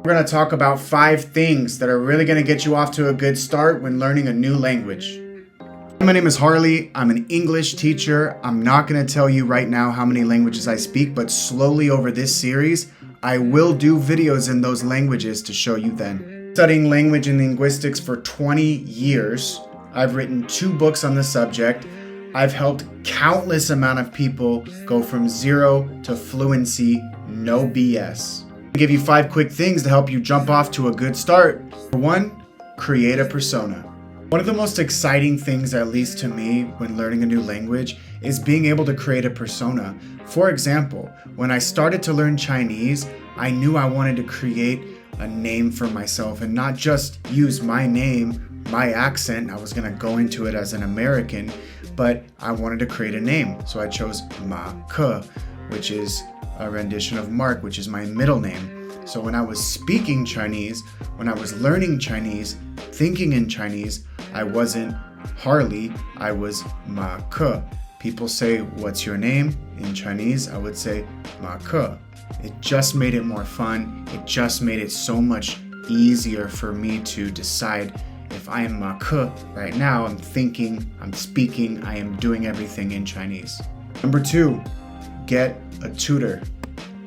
We're going to talk about 5 things that are really going to get you off to a good start when learning a new language. My name is Harley. I'm an English teacher. I'm not going to tell you right now how many languages I speak, but slowly over this series, I will do videos in those languages to show you then. Studying language and linguistics for 20 years. I've written 2 books on the subject. I've helped countless amount of people go from 0 to fluency, no BS. I'll give you 5 quick things to help you jump off to a good start. For 1, create a persona. One of the most exciting things, at least to me, when learning a new language is being able to create a persona. For example, when I started to learn Chinese, I knew I wanted to create a name for myself and not just use my name, my accent. I was going to go into it as an American, but I wanted to create a name. So I chose Ma Ke, which is a rendition of Mark, which is my middle name. So when I was speaking Chinese, when I was learning Chinese, thinking in Chinese, I wasn't Harley, I was Ma Ke. People say, "What's your name?" In Chinese, I would say Ma Ke. It just made it more fun. It just made it so much easier for me to decide if I am Ma Ke right now, I'm thinking, I'm speaking, I am doing everything in Chinese. Number 2, get a tutor.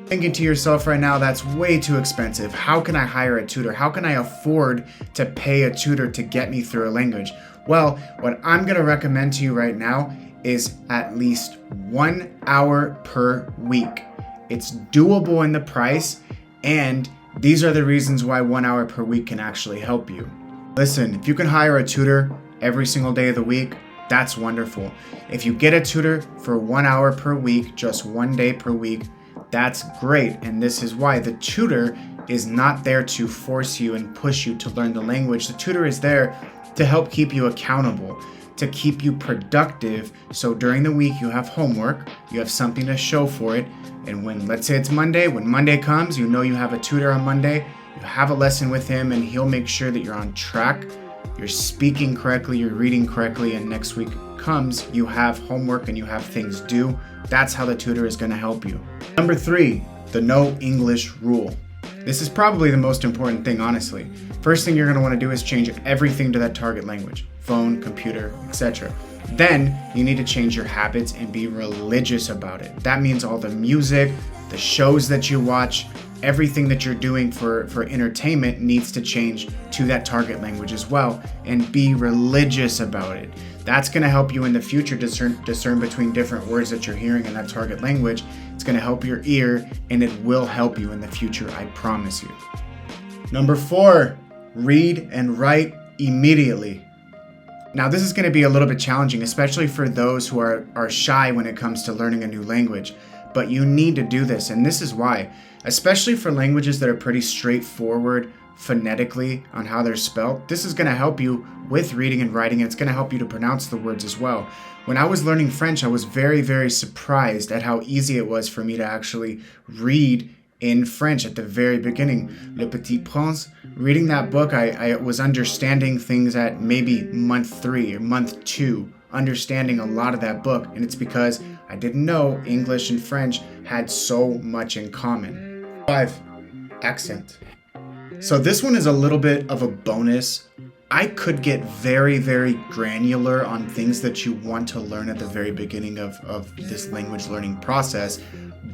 Thinking to yourself right now, that's way too expensive. How can I hire a tutor? How can I afford to pay a tutor to get me through a language? Well, what I'm going to recommend to you right now is at least 1 hour per week. It's doable in the price, and these are the reasons why 1 hour per week can actually help you. Listen, if you can hire a tutor every single day of the week, that's wonderful. If you get a tutor for 1 hour per week, just 1 day per week, that's great. And this is why the tutor is not there to force you and push you to learn the language. The tutor is there to help keep you accountable, to keep you productive. So during the week, you have homework, you have something to show for it. And when, let's say it's Monday, when Monday comes, you know you have a tutor on Monday, you have a lesson with him and he'll make sure that you're on track, you're speaking correctly, you're reading correctly, and next week comes, you have homework and you have things due. That's how the tutor is going to help you. Number 3, the no English rule. This is probably the most important thing, honestly. First thing you're going to want to do is change everything to that target language, phone, computer, etc. Then you need to change your habits and be religious about it. That means all the music, the shows that you watch, everything that you're doing for entertainment needs to change to that target language as well, and be religious about it. That's going to help you in the future discern between different words that you're hearing in that target language. It's going to help your ear, and it will help you in the future, I promise you. Number 4, read and write immediately. Now, this is going to be a little bit challenging, especially for those who are shy when it comes to learning a new language. But you need to do this, and this is why. Especially for languages that are pretty straightforward phonetically on how they're spelled, this is going to help you with reading and writing, and it's going to help you to pronounce the words as well. When I was learning French, I was very, very surprised at how easy it was for me to actually read in French at the very beginning. Le Petit Prince, reading that book, I was understanding things at maybe month 3 or month 2, understanding a lot of that book, and it's because I didn't know English and French had so much in common. 5, accent. So this one is a little bit of a bonus. I could get very, very granular on things that you want to learn at the very beginning of this language learning process,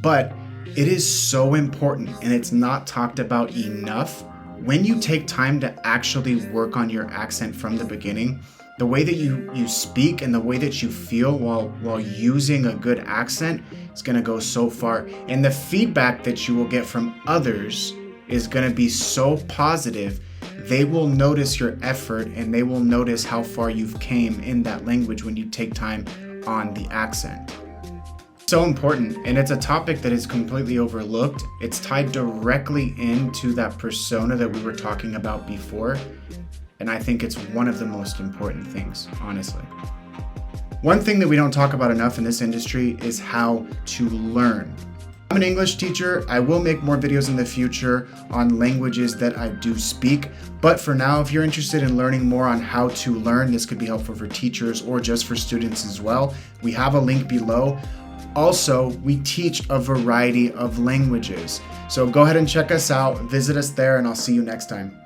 but it is so important and it's not talked about enough. When you take time to actually work on your accent from the beginning, the way that you speak and the way that you feel while using a good accent is going to go so far. And the feedback that you will get from others is going to be so positive. They will notice your effort and they will notice how far you've came in that language when you take time on the accent. So important, and it's a topic that is completely overlooked. It's tied directly into that persona that we were talking about before. And I think it's one of the most important things, honestly. One thing that we don't talk about enough in this industry is how to learn. I'm an English teacher. I will make more videos in the future on languages that I do speak. But for now, if you're interested in learning more on how to learn, this could be helpful for teachers or just for students as well. We have a link below. Also, we teach a variety of languages. So go ahead and check us out, visit us there, and I'll see you next time.